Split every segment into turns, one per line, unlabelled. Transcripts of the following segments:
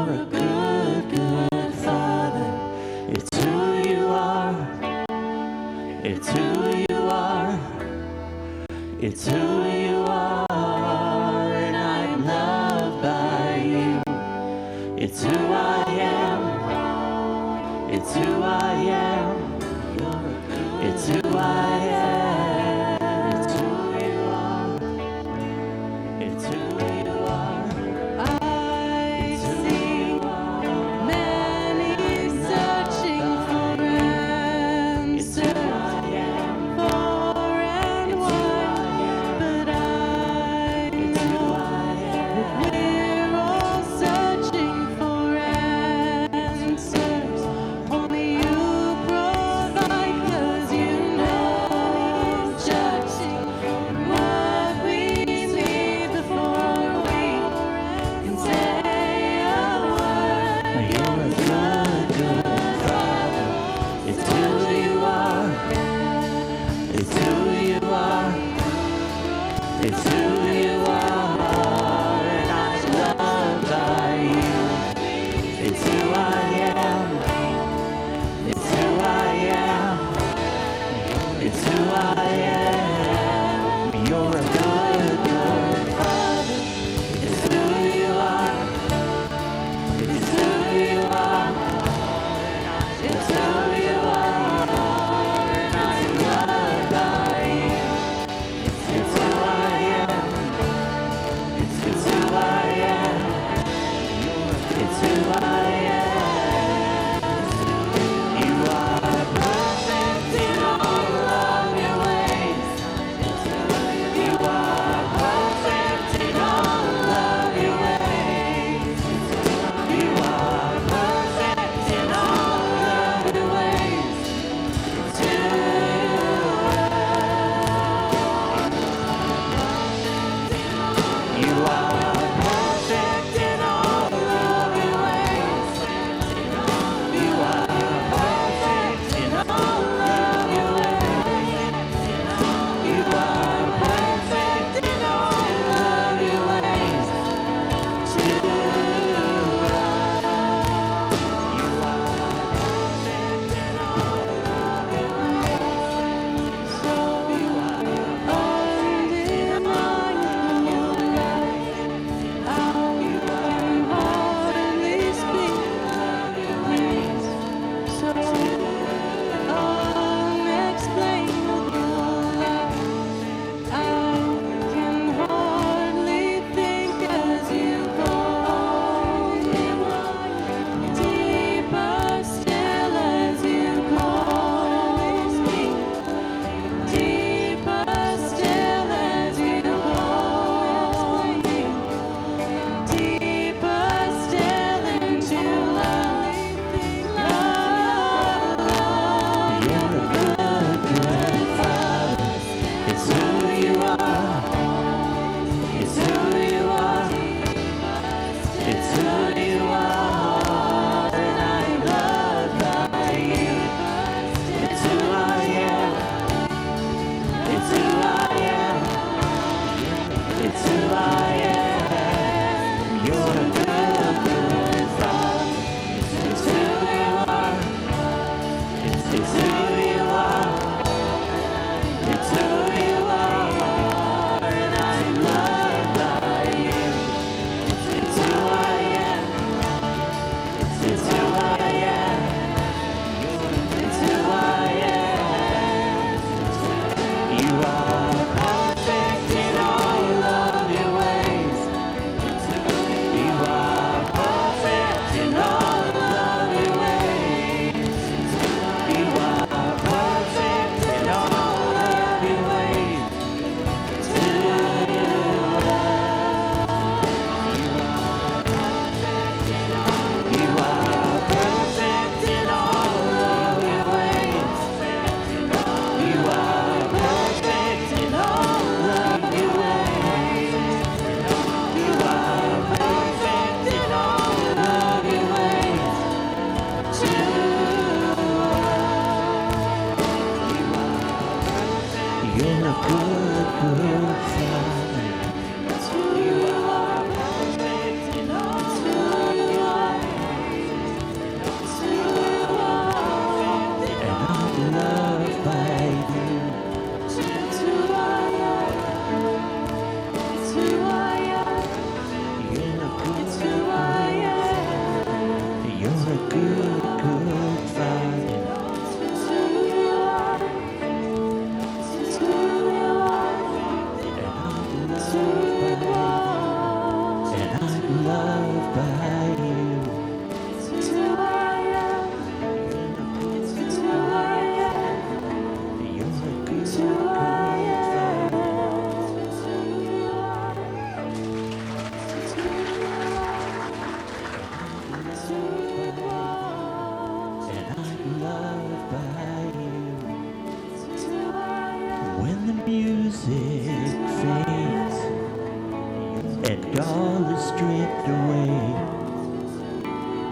You're a good, good Father. It's who you are. It's who you are. It's who you are. And I'm loved by you. It's who I am. It's who I am. It's who I am. It's who you are. It's who you are.
I see many searching for answers, far and wide, but I know that we're all searching for answers. Only you provide, 'cause you know just what we need before we can say a word.
You're a good, good Father. It's who you are. It's who you are. It's who you are. And I'm loved by you. It's who I am. It's who I am. It's who I am. You're a good, good Father. It's who you are. It's who you are. It's who you are. And I'm loved by you. It's who I am. It's who I am. It's who I am. You are perfect in all of your ways. You are perfect in all of your ways. You are perfect in all of your ways. It's who you are perfect in all of your ways.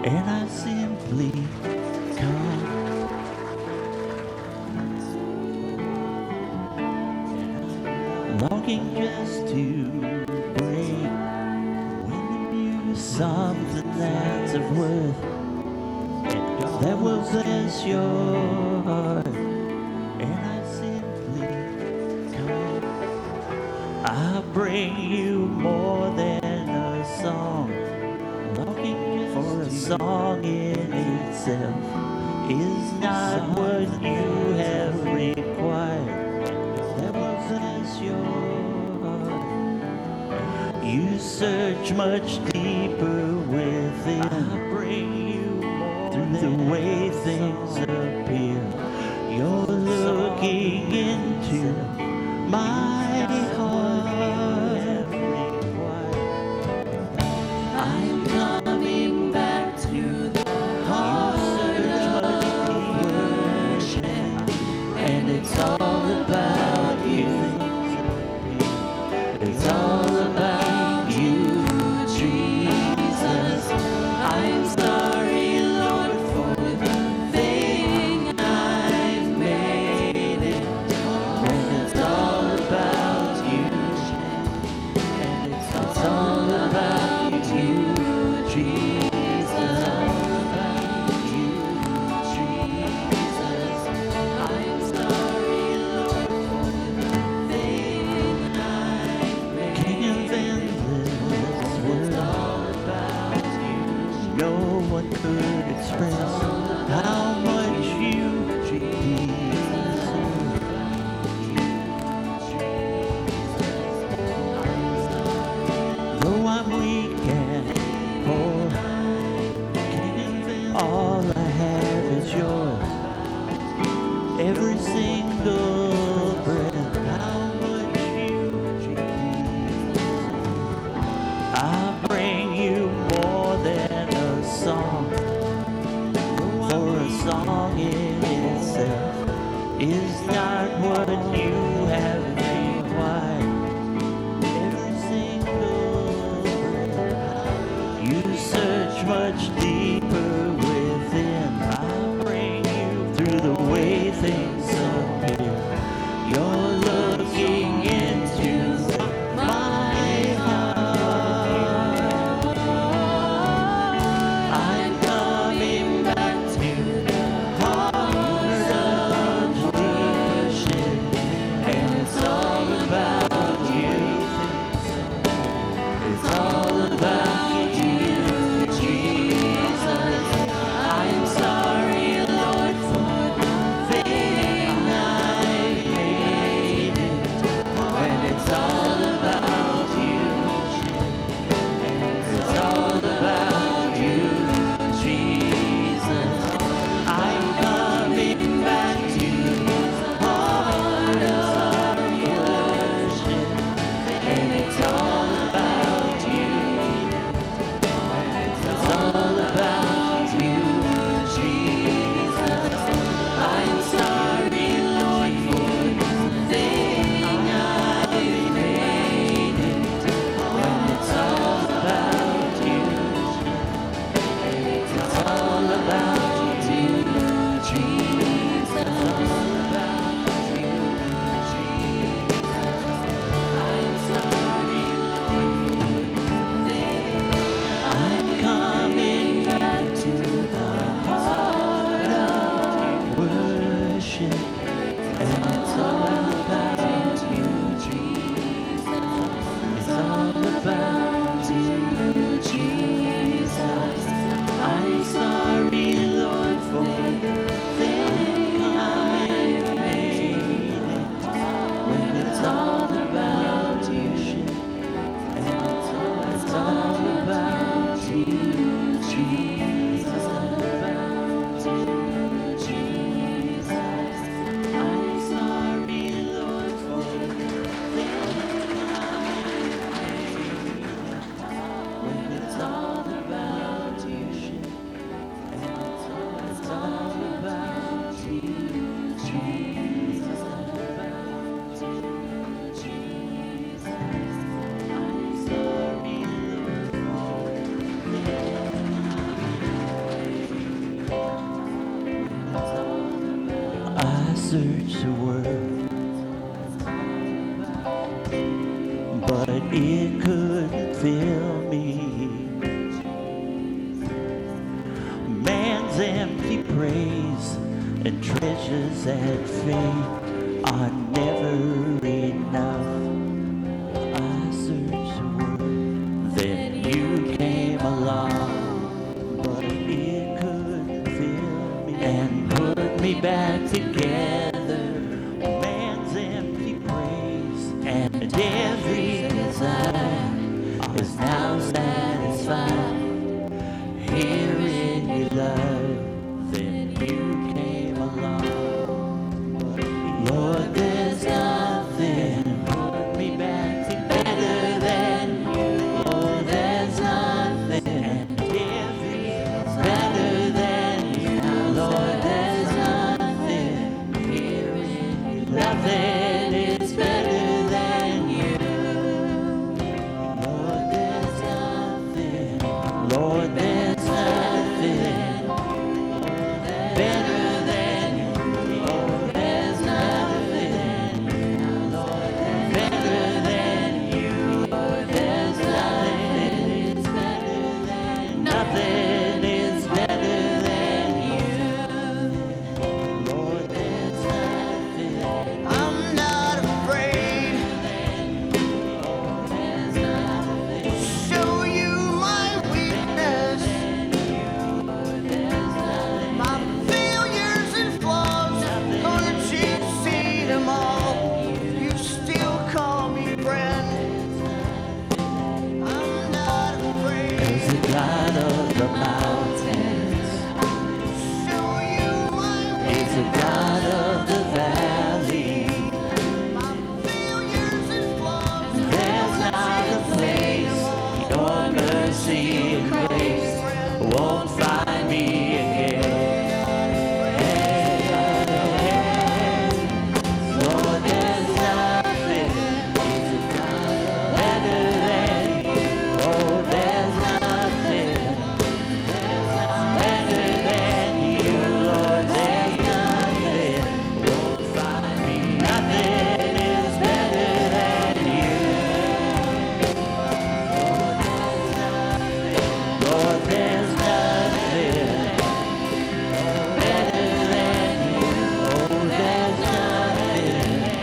and I simply come. Longing just to bring with you something that's of worth that will bless your heart, and I simply come. I bring you more than a song. Longing for a song in itself is not what you have required. That will bless your heart. You search much deeper within. I bring you more through the way things appear. You're looking into my heart.
I'm coming back to the heart of worship, and it's all about you. It's all about you, Jesus. I'm sorry, Lord, for the thing I've made it. When it's all about you, and it's all about you, Jesus. About you, Jesus. I'm sorry, Lord, for the thing I've made.
King of endless world,
All about you,
no one could express how much you deserve. Though I'm weak and poor, all I have is yours. Every single breath, how much you deserve. I bring you more than a song, for a song in itself is not what you have required. Every single breath, you search much deeper within. I bring you through the way things appear. You're looking into my heart. I'm coming back to the heart of worship, and it's all about you. It's all about you, Jesus. searched the world, but it couldn't fill me. Man's empty praise and treasures that fade are never enough. I searched the world, then you came along, but it couldn't fill me and put me back together. Man's empty praise and every desire is now satisfied here in your love. Then you came along, but Lord, there's nothing put me back together than you. Lord, there's nothing and every better than you. Lord, there's nothing here in you. Nothing is better than you. Lord, there's nothing. Lord, there's nothing better than you. Lord, there's nothing. Lord, better than you. Lord, there's nothing is better than nothing is better than you. Lord, there's nothing.
I'm not afraid to show you my weakness, my failures and flaws. Lord, you've seen them all. You still call me friend. I'm not
As
afraid
the God of the mountains,
to show you my
He's the God of the valley.
my failures and flaws.
There's not a place your mercy and grace won't find me again. Lord, there's nothing better than you. Oh, there's nothing better than you. Lord, there's nothing won't find me. Nothing is better than you. Lord, there's nothing better than you. Oh, there's nothing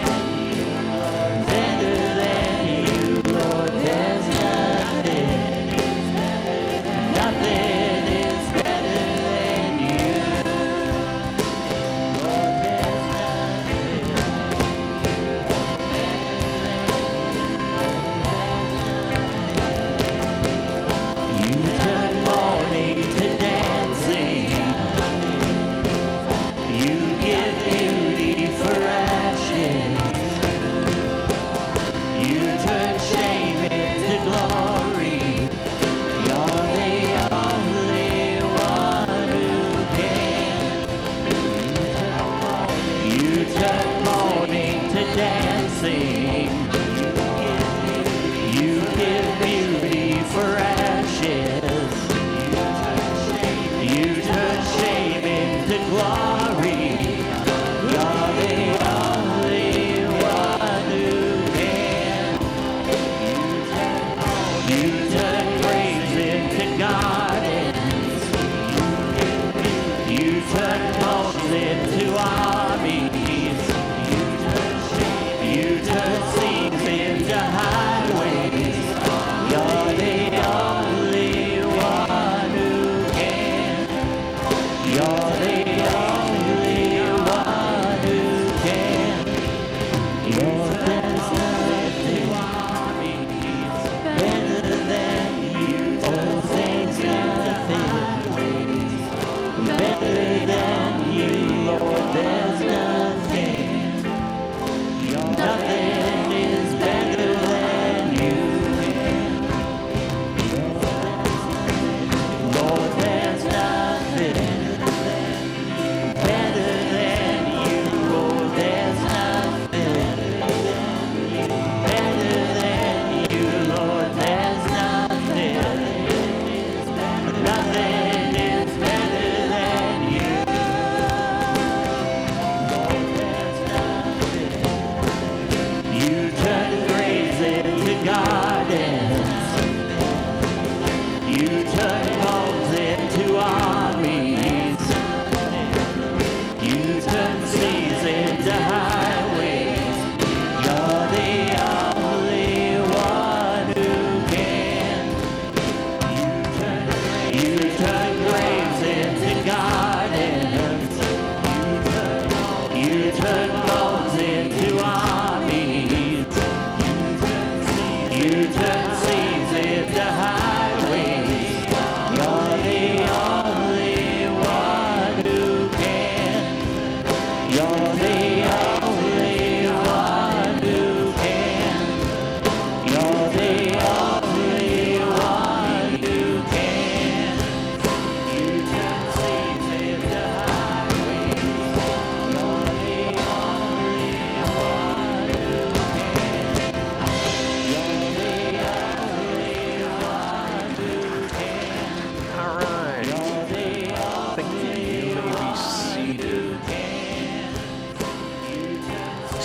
better than you. Lord, there's nothing. Nothing is better than you. Lord, there's You turn mourning to dancing. You give beauty for ashes. You turn shame into glory. You're the only one who can. You turn mourning to dancing. You give beauty for ashes. You turn shame into glory. You're the only one who can. You turn praise into gardens. You turn bones into armies. You turn seas into highways. You're the only one who can. You're the only one who can. There's nothing better than you. Oh, there's nothing better than you. Lord, there's nothing. Nothing is better than you. Lord, there's nothing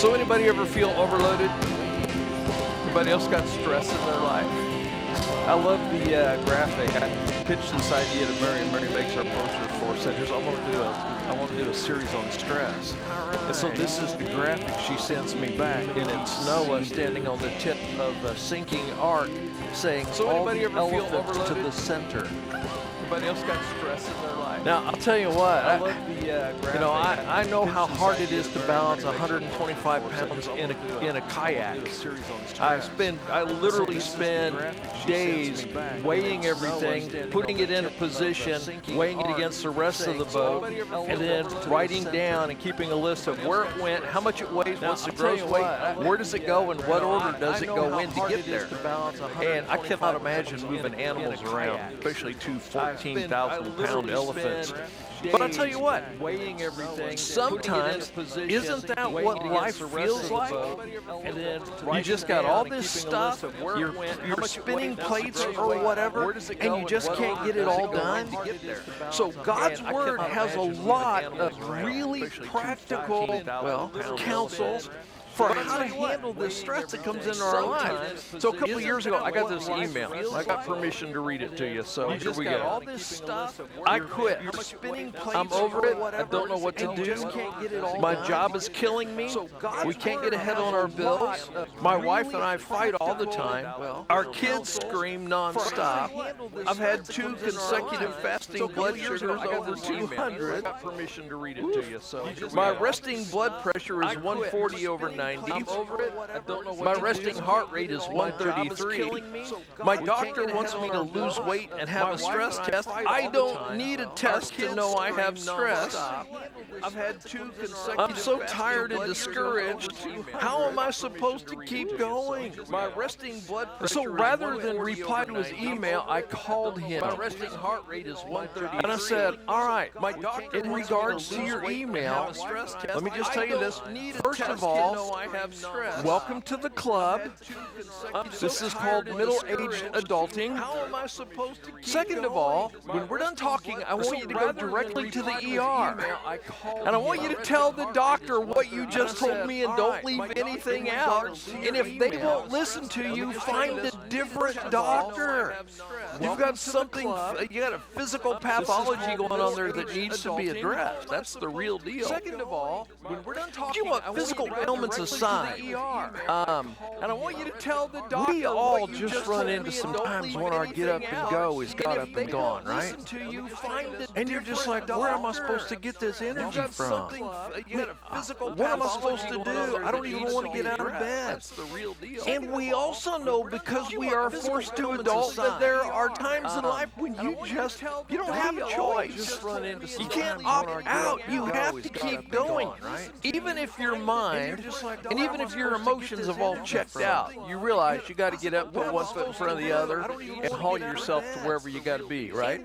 So anybody ever feel overloaded? Anybody else got stress in their life? I love the graphic. I pitched this idea to Mary, and Mary makes our posters for us. Said, "Here's, I want to do a series on stress." And so this is the graphic she sends me back, and it's Noah standing on the tip of a sinking ark, saying, "So anybody ever feel overloaded to the center?" Anybody else got stress in their life? Now I'll tell you what. I love the graphic. You know, I know how hard it is to balance 125 pounds in a kayak. I literally spend days weighing everything, putting it in a position, weighing it against the rest of the boat, and then writing down and keeping a list of where it went, how much it weighs, what's the gross weight, where does it go, and what order does it go in to get there. And I cannot imagine moving animals around, especially two 14,000-pound elephants. But I'll tell you what, weighing everything, sometimes, isn't that what life feels like? And then you just got all this stuff, you're spinning plates or whatever, and you just can't get it all done. So God's Word has a lot of really practical, counsel for how to handle this stress that comes into our lives. So a couple of years ago, I got this email. I got permission to read it to you, so here we go. All this stuff, I quit. I'm over it. I don't know what to do. My job is killing me. We can't get ahead on our bills. My wife and I fight all the time. Our kids scream nonstop. I've had 2 consecutive fasting blood sugars over 200. I got permission to read it to you, so my resting blood pressure is 140 over 90. I'm over it. I don't know what my resting heart rate is 133. My doctor wants me to lose weight and have a stress test. I don't need a test to know I have stress. I've had 2 consecutive. I'm so tired and discouraged. How am I supposed to keep going? My resting blood pressure. So rather than reply to his email, I called him. My resting heart rate is 133. And I said, "All right, my doctor, in regards to your email, let me just tell you this. First of all, welcome to the club. This is called middle-aged adulting. How am I supposed to keep Second of all, when we're done talking, I want you to go directly to the ER. And I want you to tell the doctor what you just told me and don't leave anything out. And if they won't listen to you, find a different doctor. You've got something, you got a physical pathology going on there that needs to be addressed. That's the real deal. Second of all, when we're done talking, you want physical ailments aside, and I want you to tell the doctor. We all just run into some times when our get up and go is got up and gone, right? And you're just like, where am I supposed to get this energy from? What am I supposed to do? I don't even want to get out of bed. And we also know, because we are forced to adult, that there are times in life when you don't have a choice. You can't opt out. You have to keep going. Even if your mind and even if your emotions have all checked out, you realize you got to get up, put one foot in front of the other, and haul yourself to wherever you got to be, right?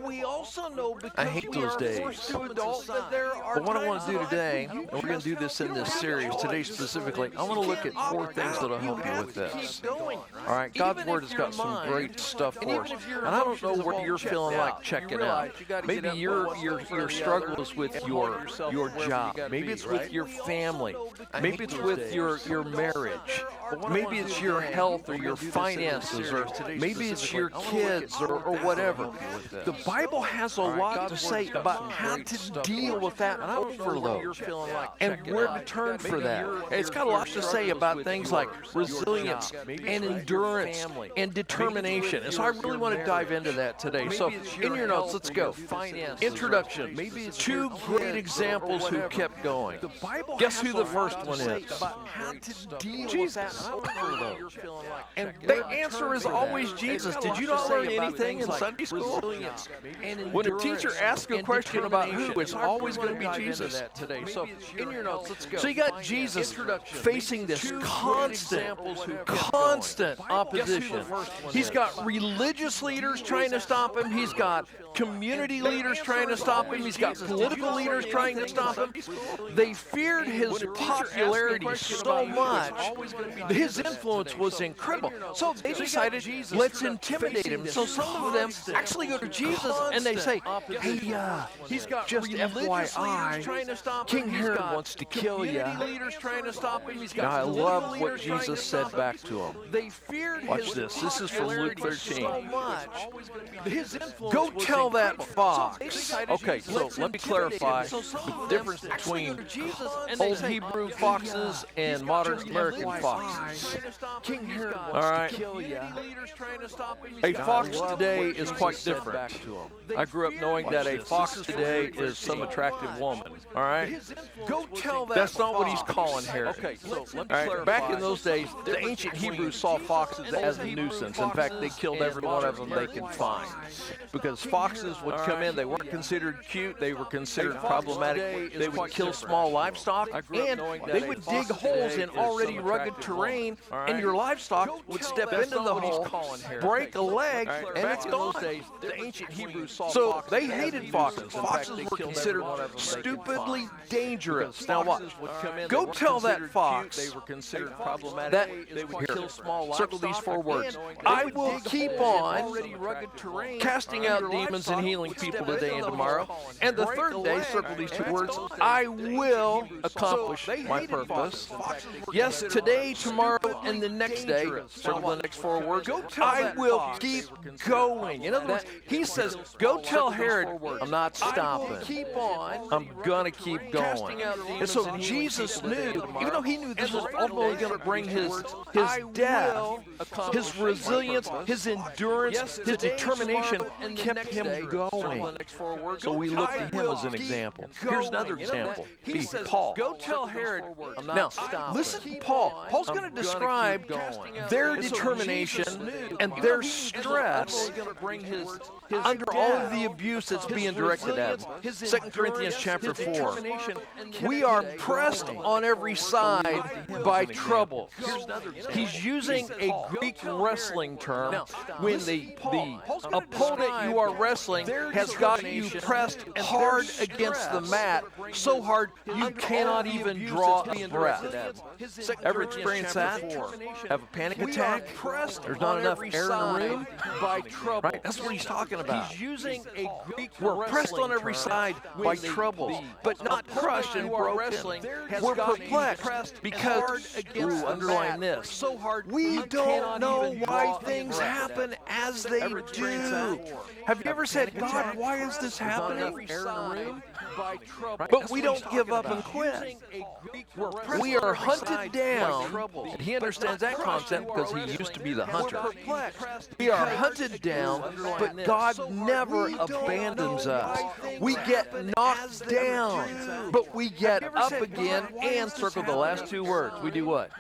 I hate those days. But what I want to do today, and we're going to do this in this series, today specifically, I want to look at 4 things that will help you with this. All right, God's Word has got some great stuff for us. And I don't know what you're feeling like checking out. Maybe your struggle is with your job. Maybe it's with your family. Maybe it's with your marriage. Maybe it's your health or your finances, or maybe it's your kids or whatever. The Bible has a lot to say about how to deal with that overload and where to turn for that. It's got a lot to say about things like resilience and endurance and determination. And so I really want to dive into that today. So in your notes, let's go. Introduction. 2 great examples who kept going. Guess who the first one is? Jesus. And the answer is always Jesus. Did you not learn anything in Sunday school? When a teacher asks a question about who, it's always going to be Jesus. So in your notes, let's go. So you got Jesus facing this constant opposition. He's got religious leaders trying to stop him. He's got community leaders trying to stop him. He's got political leaders trying to stop him. They feared his popularity so much. His influence was incredible. So they decided, let's intimidate him. So some of them actually go to Jesus and they say, hey, just FYI, King Herod wants to kill you. Now, I love what Jesus said back to him. Watch this. This is from Luke 13. Go tell that fox. Okay, so let me clarify the difference between old Hebrew foxes and modern American foxes. All right. A fox today is quite different. I grew up knowing that a fox today is some attractive woman. All right. That's not what he's calling Herod. All right. Back in those days, the ancient Hebrews saw foxes as a nuisance. In fact, they killed every one of them they could find because foxes would come in. They weren't considered cute. They were considered problematic. They would kill small livestock, and they would dig holes in already rugged terrain, and your livestock would step into the hole, break a leg, and it's gone. The ancient Hebrews saw so they hated foxes. Foxes were considered stupidly dangerous. Now watch. Go tell that fox that here, circle these 4 words. I will keep on casting out demons and healing people today and tomorrow. And the 3rd day, circle these 2 words. I will accomplish my purpose. Yes, today, tomorrow, and the next day, circle the next 4 words. I will keep going. In other words, he says, go tell Herod, I'm not stopping. I'm going to keep going. And so Jesus knew, even though he knew this was ultimately going to bring his death, his resilience, his endurance, his determination kept him going. So we look to him as an example. Here's another example. Paul. Go tell Herod. Now, listen to Paul. Paul's going to describe their determination and their stress under all of the abuse that's being directed at them. 2 Corinthians chapter 4. We are pressed on every side by trouble. He's using a Greek wrestling term when the opponent you are wrestling has got you pressed hard against the mat, so hard you cannot even draw a breath. Ever experience that? Have a panic attack? There's not enough air in the room? Right? That's what he's talking about. We're pressed on every side by troubles, but not crushed and broken. We're perplexed because, underline this, we don't know why things happen as they do. Have you ever said, God, why is this happening? But we don't give up and quit. We are hunted down. And he understands that concept because he used to be the hunter. We are hunted down, but God never abandons us. We get knocked down, but we get up again and circle the last 2 words. We do what?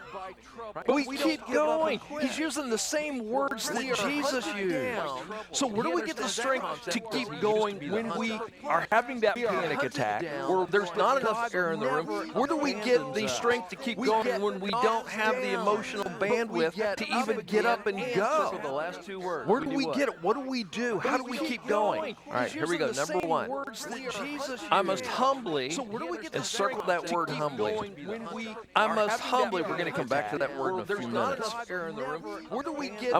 We keep going. He's using the same words that Jesus used. So where do we get the strength to keep going when we are having that panic attack or there's not enough air in the room? Where do we get the strength to keep going when we don't have the emotional bandwidth to even get up and go? Where do we get it? What do we do? How do we keep going? All right, here we go. Number 1. I must humbly, and circle that word humbly. I must humbly, we're going to come back to that word in a few minutes. I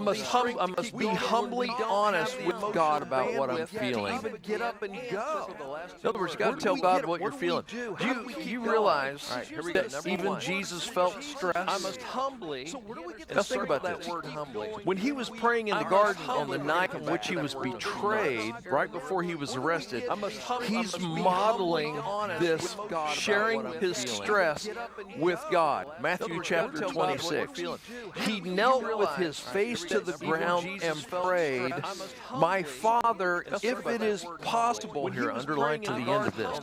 must be humbly honest with God about what I'm feeling. In other words, you got to tell God what you're feeling. Do you realize that even Jesus felt stress? Let's think about this. When he was praying in the garden on the night in which he was betrayed, right before he was arrested, he's modeling this, sharing his stress with God. Matthew chapter 26. He knelt with his face to the ground and prayed, my Father, if it is possible, here, underline to the end of this,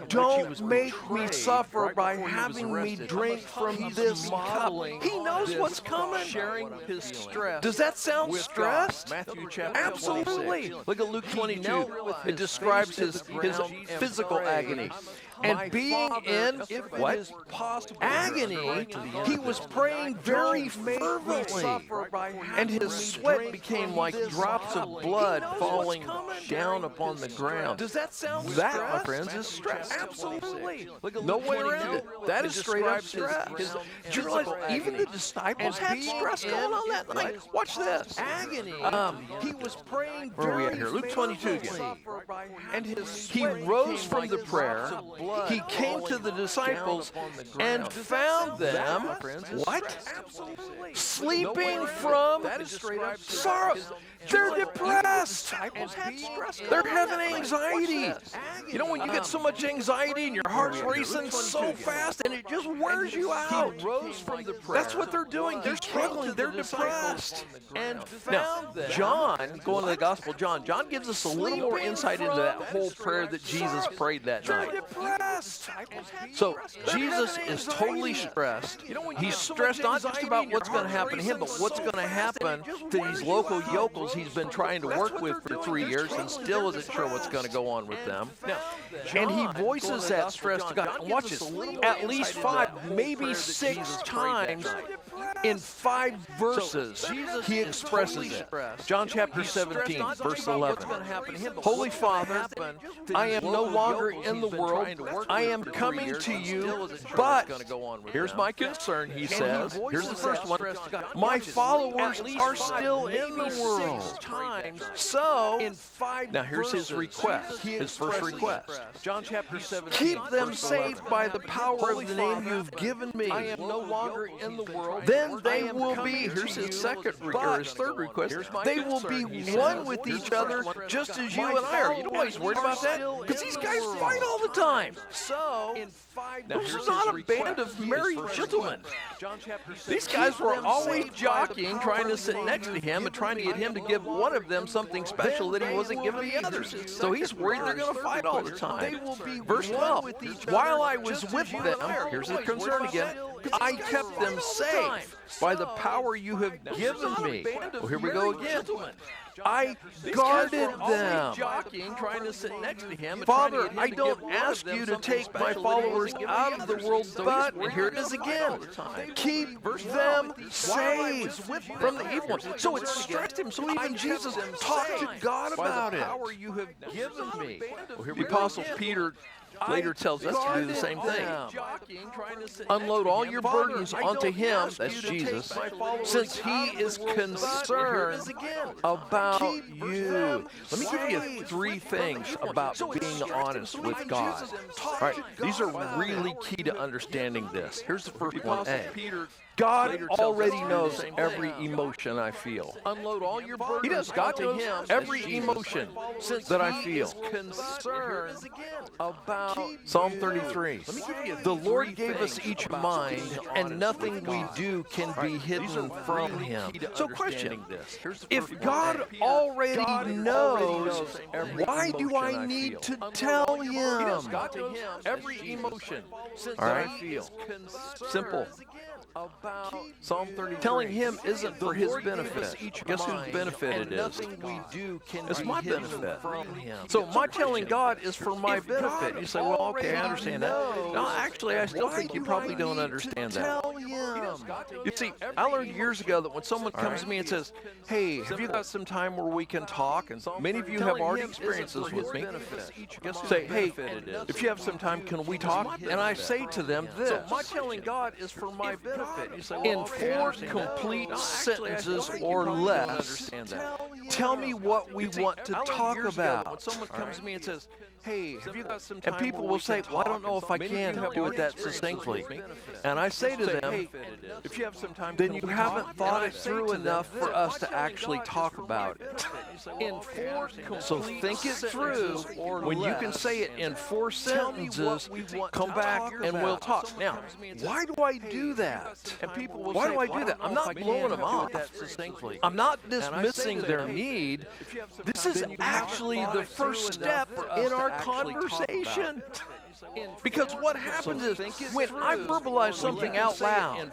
don't make me suffer by having me drink from this cup. He knows what's coming. Does that sound stressed? Absolutely. Look at Luke 22. It describes his physical agony.
and being in what? Agony, he was praying very fervently. And his sweat became like drops of blood falling down upon the ground.
Does that sound
That,
stress?
my friends, is stress.
Absolutely.
No way around it. That is straight up stress. Do you realize even the disciples had stress going on that night? Watch this.
Agony.
He was praying
Where are we
very
at here? Luke 22 again.
and he rose from the prayer. He came to the disciples and found them, what? Sleeping from sorrow. They're depressed. They're having anxiety. You know when you get so much anxiety and your heart's racing so fast and it just wears you out. That's what they're doing. They're struggling. They're depressed. And now, John, going to the Gospel of John, John gives us a little more insight into that whole prayer that Jesus prayed that night. So Jesus is totally stressed. He's stressed not just about what's going to happen to him, but what's going to happen to these local yokels he's been trying to work with for 3 years and still isn't sure what's going to go on with them. And he voices that stress to God. And watch this. At least 5, maybe 6 times in 5 verses, he expresses it. John chapter 17, verse 11. Holy Father, I am no longer in the world. I am coming to you, but here's my concern, he says. Here's the first one. My followers are still in the world. So, now here's his request, his first request. John chapter 17. Keep them safe by the power of the name you've given me. I am no longer in the world. Then they will be, here's his second or his third request, they will be one with each other just as you and I are. You know why he's worried about that? Because these guys fight all the time. So, this is not a band of merry gentlemen. These guys were always jockeying, trying to sit next to him and trying to get him to give one of them something special that he wasn't giving the others. So he's worried they're going to fight all the time. Verse 12, while I was with them, here's the concern again, I kept them safe by the power you have given me. Well, here we go again. I guarded them. Father, I don't ask you to take my followers out of the world, but, and here it is again, keep them safe from the evil one. So it stressed him. So even Jesus talked to God about it. The Apostle Peter later tells us to do the same thing. Unload all your burdens onto him, that's Jesus, since he is concerned about you. Let me give you 3 things about being honest with God. All right, these are really key to understanding this. Here's the first one, A. God already knows every emotion I feel. Unload all your burdens. He does. God knows every emotion that I feel. About Psalm 33. The Lord gave us each a mind, and nothing we do can be hidden from Him. So, question: if God already knows, why do I need to tell Him? Every emotion. All right. Simple. Psalm 30. Telling him isn't for his benefit. Guess whose benefit it is? It's my benefit. So my telling God is for my benefit. You say, well, okay, I understand that. No, actually, I still think you probably don't understand that. You see, I learned years ago that when someone comes to me and says, hey, have you got some time where we can talk? And many of you have already experienced this with me. Say, hey, if you have some time, can we talk? And I say to them this. So my telling God is for my benefit. In 4 complete sentences or less, tell me what we want to talk about. When someone comes to me and says, hey, have you got some time? And people will say, well, I don't know if I can do it that succinctly. And I say to them, if you have some time, then you haven't thought it through enough for us to actually talk about it. So think it through. When you can say it in 4 sentences, come back and we'll talk. Now, why do I do that? Why do I do that? I'm not blowing them off. I'm not dismissing their need. This is actually the first step in our conversation. Because what happens is when I verbalize something out loud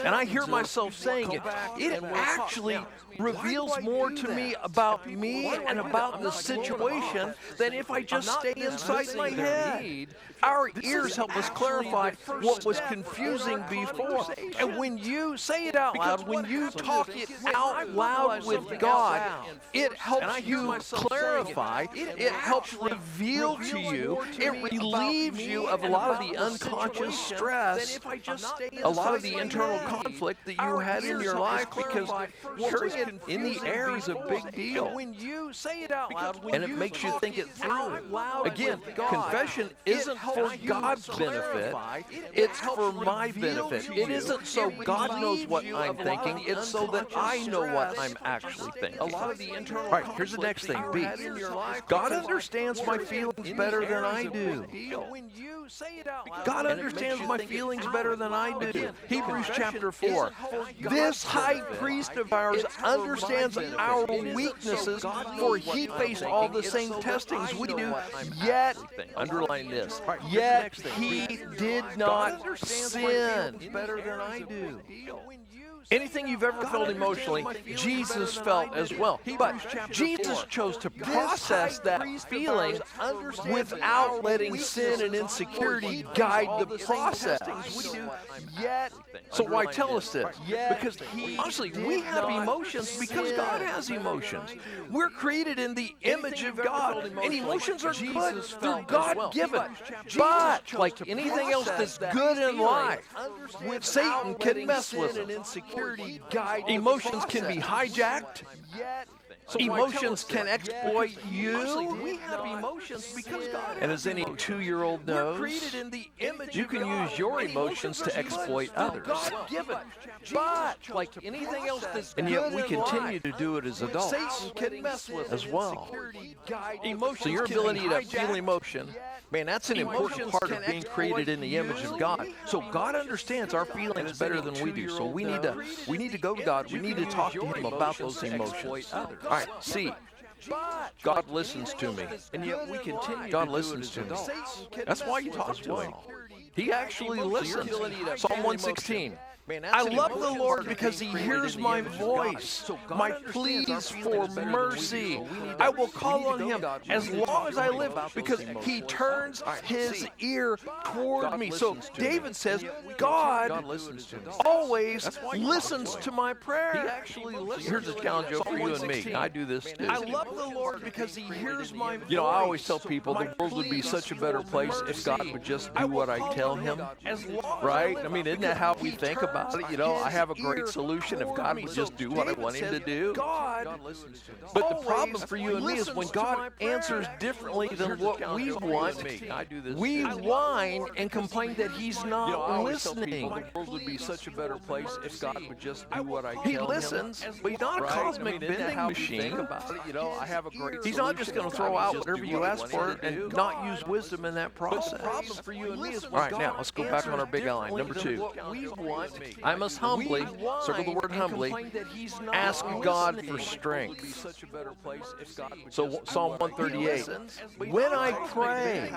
and I hear myself saying it, it actually reveals more to me about me and about the situation than if I just stay inside my head. Our ears help us clarify what was confusing before. And when you say it out loud, when you talk it out loud with God, it helps you clarify, it helps reveal to you, it relieves you of a lot of the unconscious stress, a lot of the internal conflict that you had in your life, because hearing it in the air is a big deal. When you say it out loud, and it makes you think it through. Again, confession isn't for God's benefit, it's for my benefit. It isn't so God knows what I'm thinking, it's so that I know what I'm actually thinking. All right, here's the next thing, B. God understands my feelings better than I do. God understands my feelings better than I do. Hebrews chapter 4. This high priest of ours understands our weaknesses, for he faced all the same testings we do, yet, underline this, yet he did not sin. Better than I do. Anything you've ever felt emotionally, Jesus felt as well. But Jesus chose to process that feeling without letting sin and insecurity guide the process. So why tell us this? Because honestly, we have emotions because God has emotions. We're created in the image of God, and emotions are good. They're God-given. But like anything else that's good in life, Satan can mess with them. Emotions can be hijacked. Emotions can exploit you. We have emotions because God. And as any 2-year-old knows, you can use your emotions to exploit others. But like anything else that's and yet we continue to do it as adults as well. So your ability to feel emotion, man, that's an important part of being created in the image of God. So God understands our feelings better than we do. So we need to go to God. We need to talk to Him about those emotions. All right, C. God listens to me. And yet we continue. God listens to me. That's why you talk to Him. He actually listens. Psalm 116. I love the Lord because He hears my voice, my pleas for mercy. I will call on Him as long as I live because He turns His ear toward me. So David says, God always listens to my prayer. Here's a challenge for you and me. I do this too. I love the Lord because He hears my voice. You know, I always tell people the world would be such a better place if God would just do what I tell Him. Right? I mean, isn't that how we think about it? You know, I have a great solution if God would just do what I want Him to do. But the problem for you and me is when God answers differently than what we want, we whine and complain that He's not listening. The world would be such a better place if God would just do what I tell Him. He listens, but He's not a cosmic vending machine. He's not just going to throw out whatever you ask for and not use wisdom in that process. All right, now let's go back on our big outline. Number 2. I must humbly, circle the word humbly, ask God for strength. So Psalm 138, when I pray,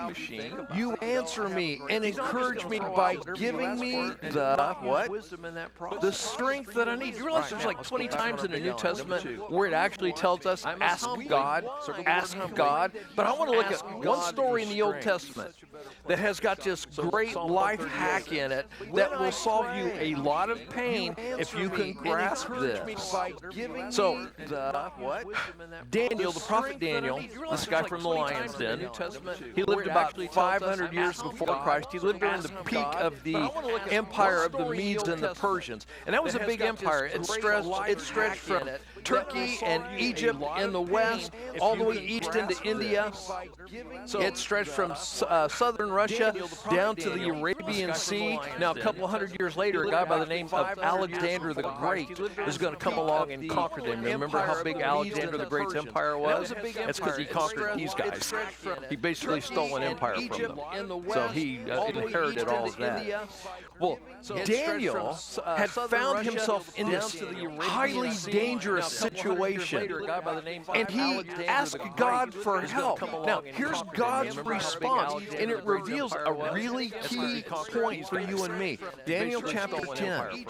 you answer me and encourage me by giving me the, what? The strength that I need. You realize there's like 20 times in the New Testament where it actually tells us, ask God, but I want to look at one story in the Old Testament that has got this great life hack in it that will solve you a lot of pain if you can grasp this. So, Daniel, the prophet Daniel, this guy from the lion's den, he lived about 500 years before Christ. He lived during the peak of the empire of the Medes and the Persians. And that was a big empire. It stretched from Turkey and Egypt in the west all the way east into India. It stretched from southern Russia down to the Arabian Sea. Now, a couple hundred years later, a guy by the name of Alexander the Great is going to come along and conquer them. Remember how big Alexander the Great's empire was? That's because he conquered these guys. He basically stole an empire from them. So he inherited all of that. Well, Daniel had found himself in this highly dangerous situation. And he asked God for help. Now, here's God's response, and it reveals a really key point for you and me. Daniel chapter 10.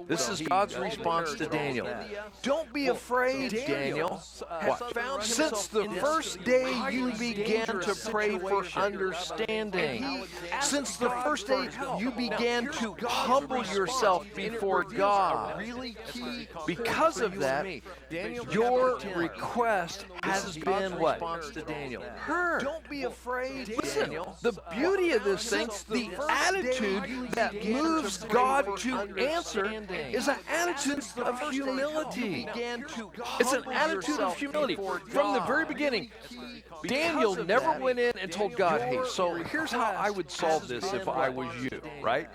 This is God's response to Daniel. Don't be afraid, Daniel. What? Since the first day you began to pray for understanding, since the first day you began to humble yourself before God, because of that, your request has been what? Heard. Don't be afraid. Listen, the beauty of this thing, the attitude that moves God to answer is an attitude of humility. It's an attitude of humility. From the very beginning, Daniel never went in and told God, hey, so here's how I would solve this if I was you, right?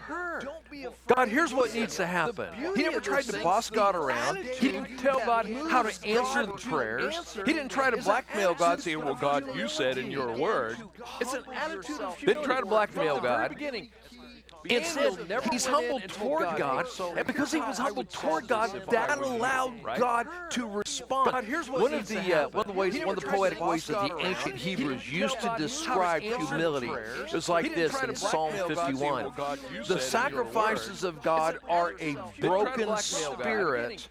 God, here's what needs to happen. He never tried to boss God around. He didn't tell God how to answer the prayers. He didn't try to blackmail God, saying, well, God, you said in your word. It's an attitude of humility. Didn't try to blackmail God. Instead, he's humbled toward God, and because he was humbled toward God, that allowed God to respond. One of the poetic ways that the ancient Hebrews used to describe humility was like this in Psalm 51. The sacrifices of God are a broken spirit,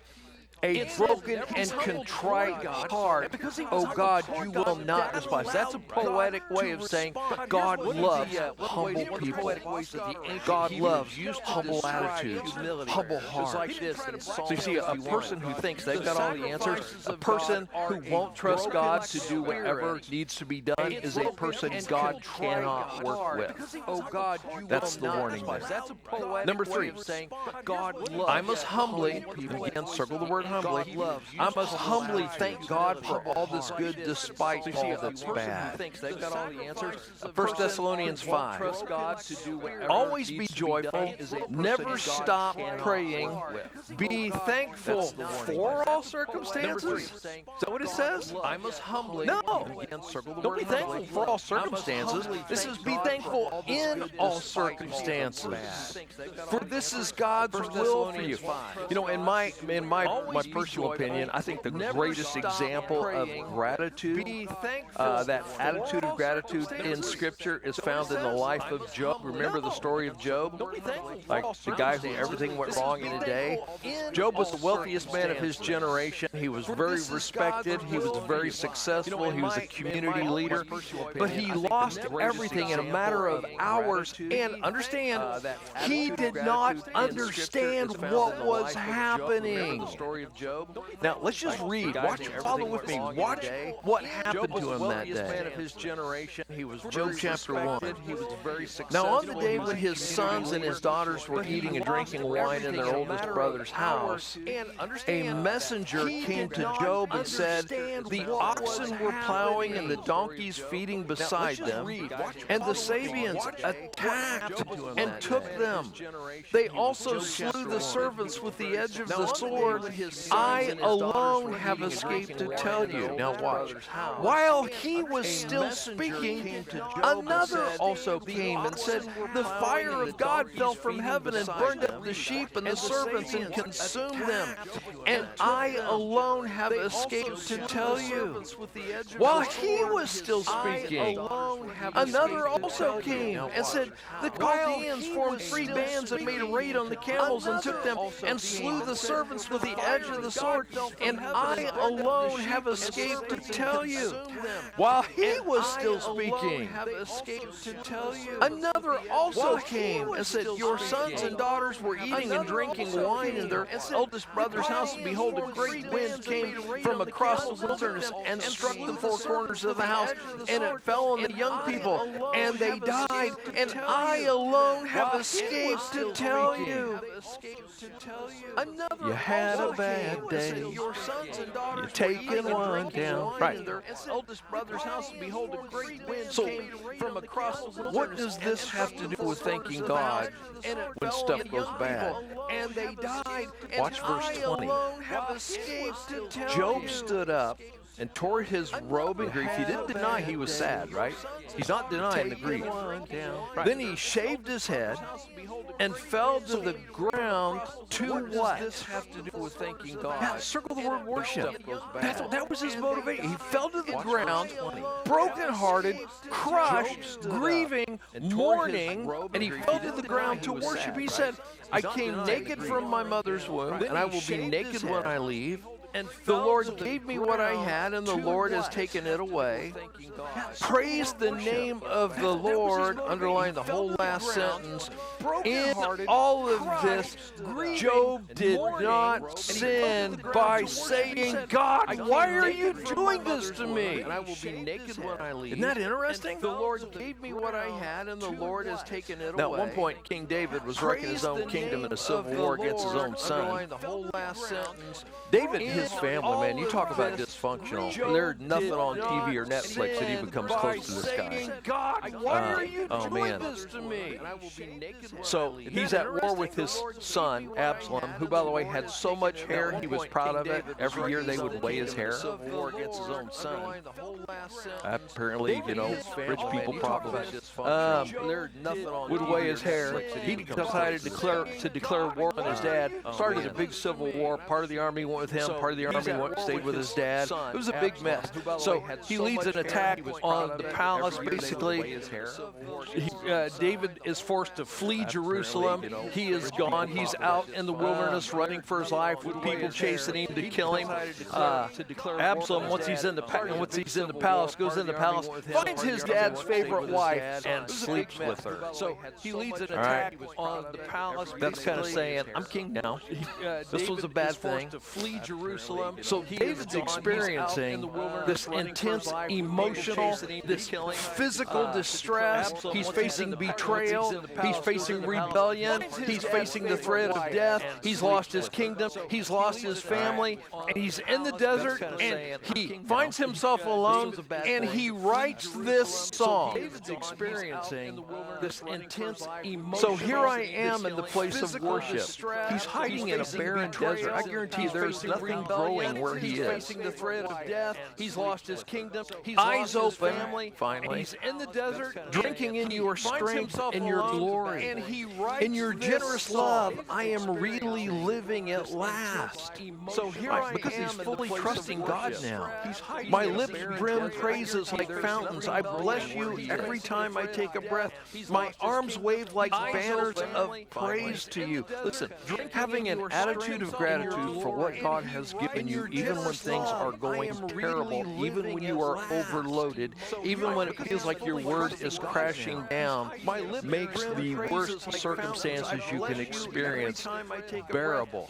a broken and contrite heart, oh God, you will not despise. That's a poetic way of saying God loves humble people. God loves humble attitudes, humble hearts. So you see, a person who thinks they've got all the answers, a person who won't trust God to do whatever needs to be done, is a person God cannot work with. That's the warning there. Number 3, I must humbly, and again, circle the word humbly, I must humbly thank God for all this good despite all that's bad. 1 Thessalonians 5. Always be joyful, never stop praying, be thankful for all circumstances. Is that what it says? I must humbly. No. Don't be thankful for all circumstances. This is be thankful in all circumstances. For this is God's will for you. You know, in my personal opinion, I think the greatest example of gratitude, that attitude of gratitude in Scripture, is found in the life of Job. Remember the story of Job? Like the guy who everything went wrong in a day. Job was the wealthiest man of his generation. He was very respected. He was very successful. He was a community leader. But he lost everything in a matter of hours. And understand, he did not understand what was happening. Now, let's just read. Follow with me. Watch what happened to him that day. Job chapter 1. Now, on the day when his sons and his daughters were eating and drinking wine in their oldest brother's house, a messenger came to Job and said, the oxen were plowing and the donkeys feeding beside them, and the Sabeans attacked and took them. They also slew the servants with the edge of the sword. I alone have escaped to tell you. Now watch. While he was still speaking, another also came and said, the fire of God fell from heaven and burned up the sheep and the servants and consumed them. And I alone have escaped to tell you. While he was still speaking, another also came and said, the Chaldeans formed 3 bands and made a raid on the camels and took them and slew the servants with the edge of the sword, and I alone have escaped to tell you. While he was still speaking, another also came and said, your sons and daughters were eating and drinking wine in their eldest brother's house, and behold, a great wind came from across the wilderness and struck the 4 corners of the house, and it fell on the young people, and they died, and I alone have escaped to tell you. You had a bad day. You're taking one down. Right. So, what does this have to do with thanking God when stuff goes bad? Watch verse 20. Job stood up and tore his robe in grief. He didn't deny he was sad, right? He's not denying the grief. Then he shaved his head and fell to the ground to what?
What does this have to do with thanking God?
Yeah, circle the word worship.
Stuff goes bad.
That was his motivation. He fell to the ground, brokenhearted, crushed, grieving, mourning, and he fell to the ground to worship. He said, I came naked from my mother's womb, and I will be naked when I leave. And the Lord gave me what I had, and the Lord has taken it away. Praise the name of the Lord. Underline the whole last sentence. In all of this, Job did not sin by saying, God, why are you doing this to me?
And I will be naked when I leave.
Isn't that interesting?
The Lord gave me what I had, and the Lord has taken it away.
Now, at one point, King David was wrecking his own kingdom in a civil war against his own son.
Underline the whole last sentence.
David, his family, man, you talk about dysfunctional. There's nothing on TV or Netflix that even comes close to this guy.
God, why are you
oh,
doing
man.
this to me? And I will be naked when
So
I leave.
he's at war with his son, Absalom, who, by the way, had so much hair, he was proud of it. Every year they would weigh his hair.
Civil war against his own son.
Apparently, you know, rich people probably
There's nothing on
would
TV
weigh
or
his hair.
Netflix that
He
even comes
decided
close
to declare war on his dad. Started a big civil war. Part of the army went with him. Part of the army stayed with his dad. It was a big mess. So he leads an attack on the palace. Basically, David is forced to flee Jerusalem. He is gone. He's out in the wilderness running for his life with people chasing him to kill him. Absalom, once he's in the palace, goes in the palace, finds his dad's favorite wife, and sleeps with her. So he leads an attack on the palace. That's kind of saying, I'm king now. This was a bad thing.
to flee Jerusalem.
So David's experiencing this intense emotional, this physical distress. He's facing betrayal. He's facing rebellion. He's facing the threat of death. He's lost his kingdom. He's lost his family. And he's in the desert, and he finds himself alone, and he writes this song. David's experiencing this intense emotion. So here I am in the place of worship. He's hiding in a barren desert. I guarantee you there's nothing growing where he is. Facing the threat of death. He's lost his kingdom. He's eyes open. Finally, he's in the desert, drinking in your strength and your glory, and in your generous love. I am really living at last. So here I am, because he's fully trusting God now. My lips brim praises like fountains. I bless you every time I take a breath. My arms wave like banners of praise to you. Listen, having an attitude of gratitude for what God has given you, even when things are going terrible, even when you are overloaded, even when it feels like your word is crashing down, makes the worst circumstances you can experience bearable,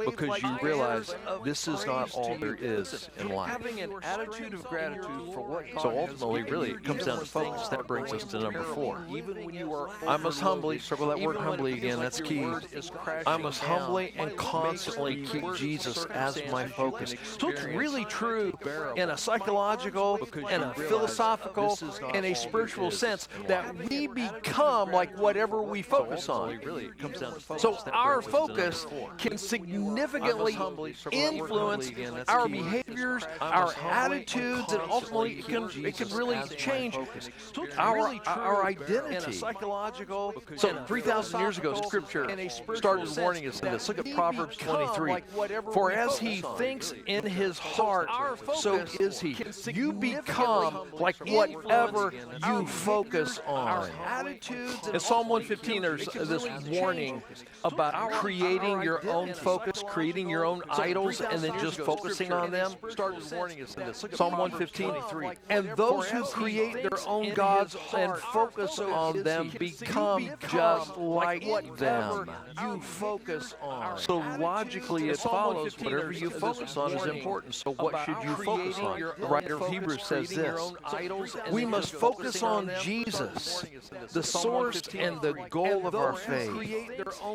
because you realize this is not all there is in life.
Having an attitude of gratitude for what God
So ultimately, really, it comes down to focus. That brings us to number 4. I must humbly, circle that word humbly again, that's key. I must humbly and constantly keep Jesus as my focus. So it's really true in a psychological, and a philosophical, and a spiritual sense that we become like whatever we focus on. So our focus can significantly influence our behaviors, our attitudes, and ultimately it can really change our identity. So 3,000 years ago, Scripture started warning us in this. Look at Proverbs 23. For as he thinks in his heart, so is he. You become like whatever you focus on. In Psalm 115, there's this warning about creating your own focus, creating your own idols, and then just focusing on them. Psalm 115, and those who create their own gods and focus on them become just like them. You focus on. So logically, it follows whatever you focus on is important. So what should you focus on? The writer of Hebrews says this: we must focus on Jesus, the source and the goal of our faith.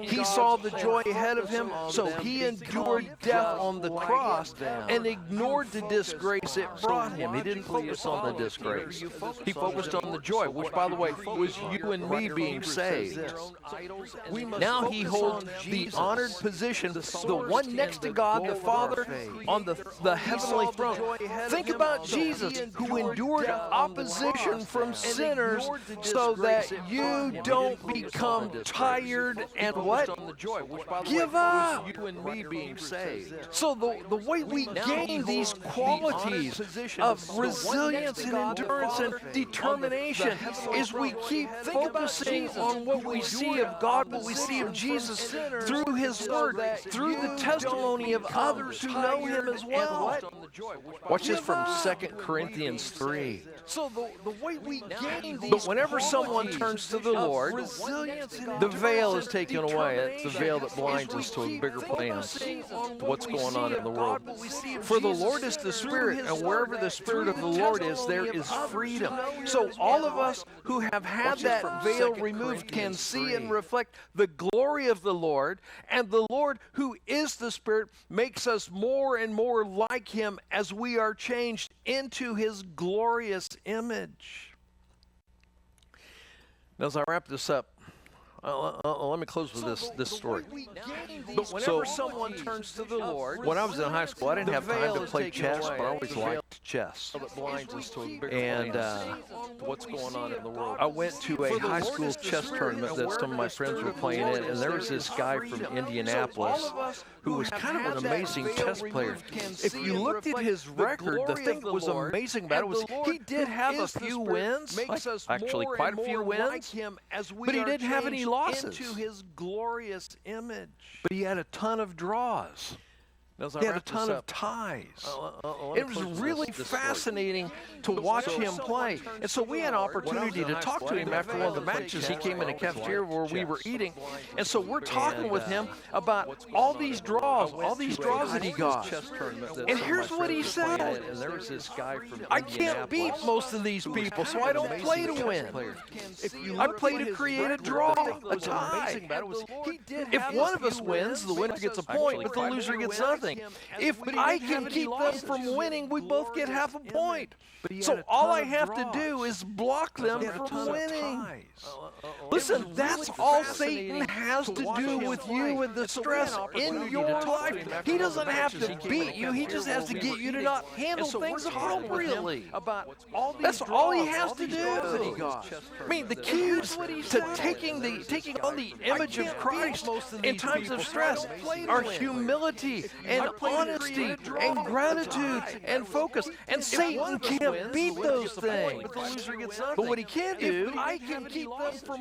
He saw the joy ahead of him, so he endured death on the cross and ignored the disgrace it brought him. He didn't focus on the disgrace. He focused on the joy, which, by the way, was you and me being saved. Now he holds the honored position, the one next to God
God the Father on the heavenly throne. Think about Jesus, who endured opposition from sinners so that you don't become tired and what? Give up.
You and me being saved.
So the way we gain these qualities of resilience and endurance and determination is we keep focusing on what we see of God, what we see of Jesus through His Word, through the testimony of others who know Him as well. Watch this from 2 Corinthians 3. So the way we gain these. But whenever someone turns to the Lord, the veil is taken away. It's the veil that blinds us to a bigger plan, to what's going on in the world. For the Lord is the Spirit, and wherever the Spirit of the Lord is, there is freedom. So all of us who have had that veil removed can see and reflect the glory of the Lord, and the Lord, who is the Spirit, makes us more and more like Him as we are changed into His glorious image. Now, as I wrap this up, let me close with this story.
But whenever someone turns to the Lord,
when I was in high school, I didn't have time to play chess, but I always liked chess.
that blinds us to a bigger
And
plan, what's going on in the world.
I went to a high school chess tournament that some of my friends were playing in, and there was this guy from Indianapolis who was kind of an amazing chess player. If you looked at his record, the thing that was amazing about it was he did have a few wins, actually quite a few wins, but he didn't have any losses.
Into His glorious image.
But he had a ton of draws. He had a ton of ties. It was really fascinating to watch him play. And so we had an opportunity to talk to him after one of the matches. He came in a cafeteria where we were eating. And so we're talking with him about all these draws that he got. And here's what he said. I can't beat most of these people, so I don't play to win. I play to create a draw, a tie. If one of us wins, the winner gets a point, but the loser gets nothing. If I can keep them from winning, we both get half a point. So all I have to do is block them from winning. Listen, that's all Satan has to do with you and the stress in your life. He doesn't have to beat you. He just has to get you to not handle things appropriately. That's all he has to do. I mean, the keys to taking on the image of Christ in times of stress are humility and honesty and gratitude and focus. And Satan can't beat those things. But what he can do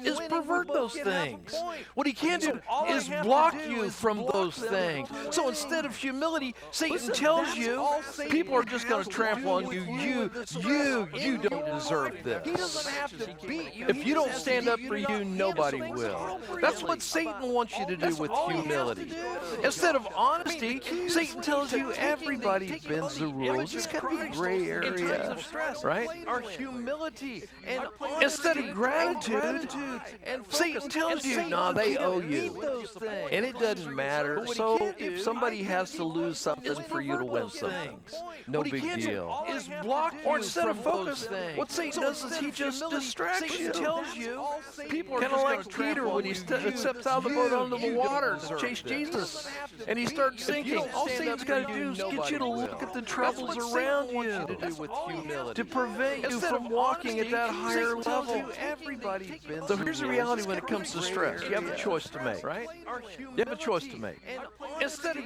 is pervert those things. What he can do is block you from those things. So instead of humility, Satan tells you people are just going to trample on you. You don't deserve this. If you don't stand up for you, nobody will. That's what Satan wants you to do with humility. Instead of honesty, Satan tells you everybody bends the rules. It's got to be a gray area, right? Our humility and instead of gratitude, Satan tells you, no, they owe you, and it doesn't matter. So if somebody has to lose something for you to win something, no big deal. Or instead of focus, what Satan does is he just distracts you. Kind of like Peter when he steps out of the boat onto the water to chase Jesus, and he starts sinking. All Satan's got to do is get you to look at the troubles around you to prevent you from walking at that higher level. So here's the reality when it comes to stress. You have a choice to make, right? You have a choice to make.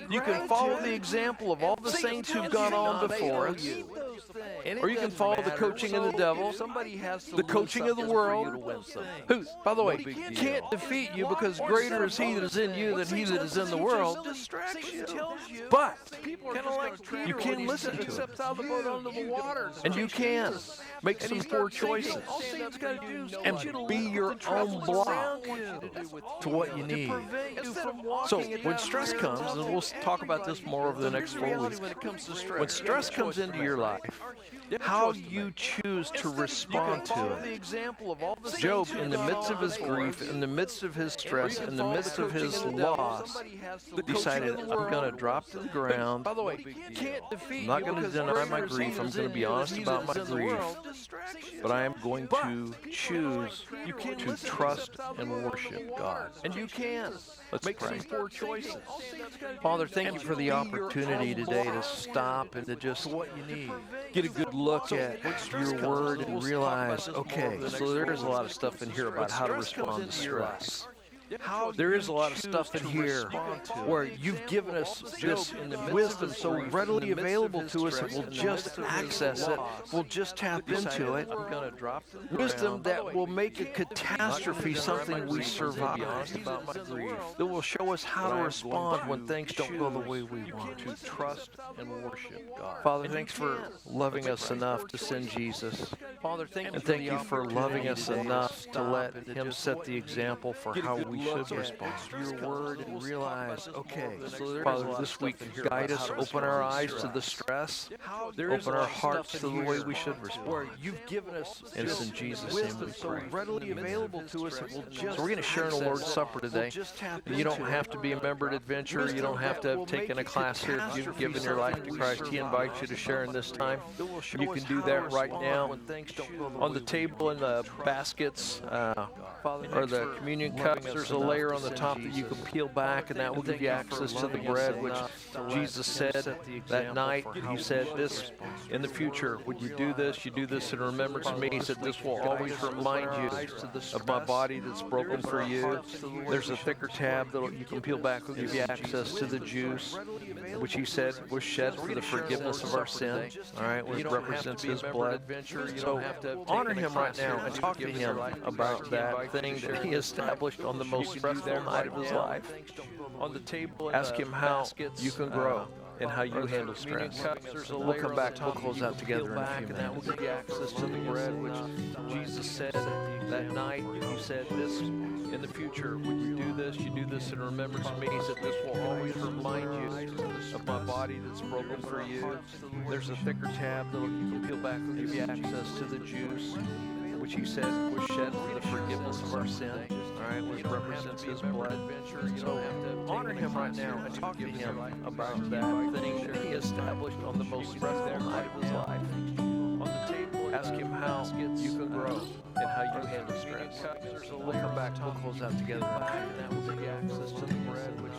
You can follow the example of all the saints who've gone on before us, or you can follow the coaching of the devil, the coaching of the world, who, by the way, can't defeat you because greater is he that is in you than he that is in the world. But you can listen to it, and you can make some poor choices and be your own block to what you need. So when stress comes, and we'll talk about this more over the next 4 weeks, when stress comes into your life,
life, how you choose to respond to
follow
it.
the example of all the
Job,
saints
in the
who've
midst of
gone
his
before
grief,
us,
in the midst of his
or you
stress,
can
in the
follow
midst
the
of his
coaching of the devil.
loss,
Somebody has the coaching
decided,
of the
I'm
world.
going to drop to the ground.
By the way, he can't defeat
I'm not
you
going to
because
deny my
greater is he
grief. I'm
that's
going
in
to be
you than
honest
he
about
that's
my
in the
grief.
world.
But I am going to choose to trust and worship God.
And you can.
Let's
Make
pray.
some poor choices.
Father, thank you for the opportunity today to stop and to just get a good look at your word and realize, okay, so there is a lot of stuff in here about how to respond to stress. There is a lot of stuff in here where you've given us this wisdom so readily available to us if we'll just access it, we'll just tap into it. Wisdom that will make a catastrophe something we survive, that will show us how to respond when things don't go the way we want. To trust and worship God. Father, thanks for loving us enough to send Jesus. And thank you for loving us enough to let him set the example for how we should respond to your word and realize, okay, Father, this week guide us, open our eyes to the stress, open our hearts to the way we should respond. You've given us, and it's in Jesus' name we pray. Readily available to us. So we're going to share in the Lord's Supper today. You don't have to be a member at Adventure. You don't have to have taken a class here. If you've given your life to Christ, He invites you to share in this time. You can do that right now on the table in the baskets or the communion cups. There's a layer on the top that you can peel back, and that will give you access to the bread, which Jesus said that night. He said this in the future, when you do this in remembrance of me. He said, this will always remind you of my body that's broken for you. There's a thicker tab that you can peel back, will give you access to the juice, which he said was shed for the forgiveness of our sin, all right, which represents his blood. So honor him right now and talk to him about that thing that he established on the most stressful night of his life. On the table, ask him how you can grow and how you handle stress. We'll come back, we'll close out together in a few minutes. And that will give you access to the bread, which Jesus said that night. He said this in the future, when you do this in remembrance of me. He said, this will always remind you of my body that's broken for you. There's a thicker tab that you can peel back, will give you access to the juice, which he said was shed for the forgiveness of our sin, all right, which represents his blood. So honor him right now and talk to him about that thing that he established on the most stressful night of his life. On the table, ask him how you can grow and how you handle stress. We'll come back, we'll close out together. And that will give you access to the bread, which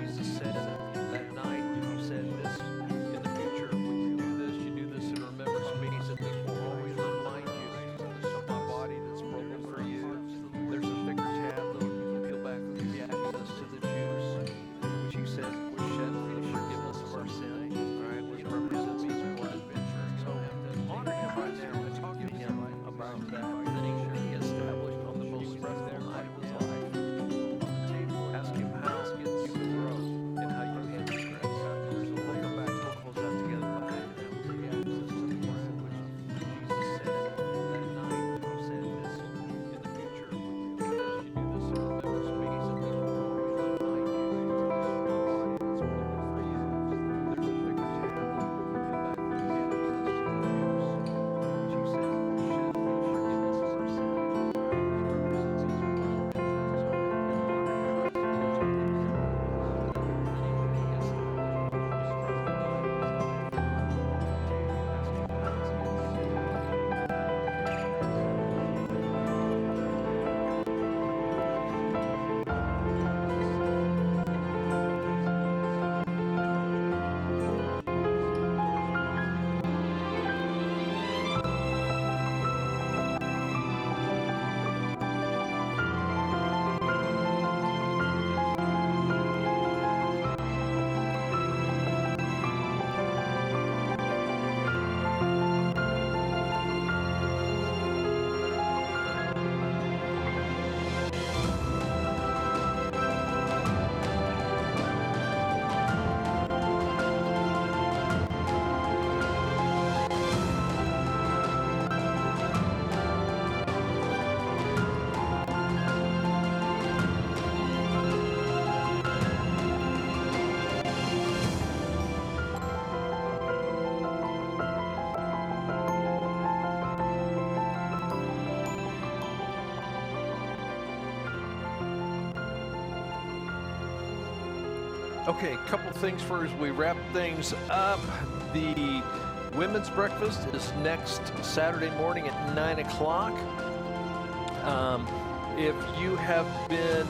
Jesus said that night. He said this in the future, when you do this in remembrance of me. He said, this will always remind you of my body that's broken for you. There's a thicker tab that you can peel back and give you access to the juice, which he said was shed for the forgiveness of our sin, all right, which represents his blood. So honor him right now and talk to him about that thing that he established on the most stressful night of his life. Ask him how you can grow and how you handle stress. We'll come back to
Okay, a couple things for as we wrap things up. The women's breakfast is next Saturday morning at 9 o'clock. If you have been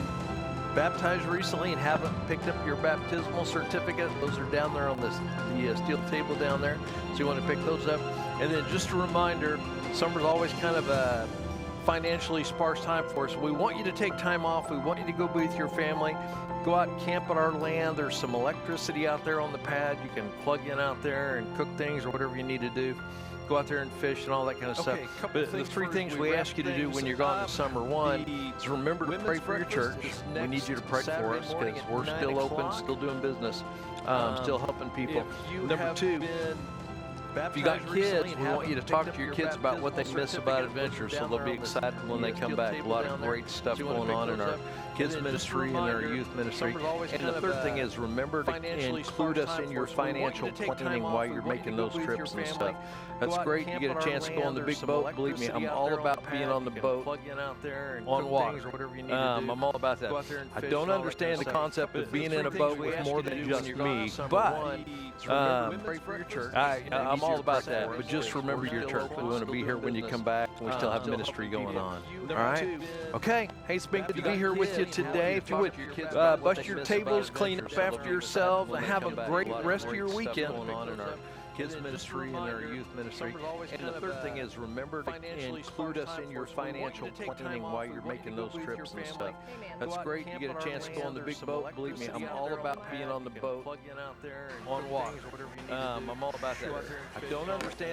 baptized recently and haven't picked up your baptismal certificate, those are down there on the steel table down there. So you want to pick those up. And then just a reminder, summer's always kind of a financially sparse time for us. We want you to take time off. We want you to go be with your family. Go out and camp on our land. There's some electricity out there on the pad. You can plug in out there and cook things or whatever you need to do. Go out there and fish and all that kind of stuff. But the three things we ask you to do when you're gone this summer, one is remember to pray for your church. We need you to pray for us because we're still open, still doing business, still helping people. Number two, if you got kids, we want you to talk to your kids about what they miss about adventure so they'll be excited when they come back. A lot of great stuff going on in our kids ministry and our youth ministry. And the third thing is remember to include us in your financial planning while you're making those trips and stuff. That's great. You get a chance to go on the big boat. Believe me, I'm all about being on the boat on water. I'm all about that. I don't understand the concept of being in a boat with more than just me, but I'm all about that. But just remember your church. We want to be here when you come back. We still have ministry going on. All right? Okay. Hey, it's been good to be here with you today. If you would, bust your tables, clean up after yourself, and have a great rest of your weekend. Going on in our kids ministry and our youth ministry. And the third thing is remember to include us in your financial planning while you're making those trips and stuff. That's great. You get a chance to go on the big boat. Believe me, I'm all about being on the boat on water. I'm all about that. I don't understand the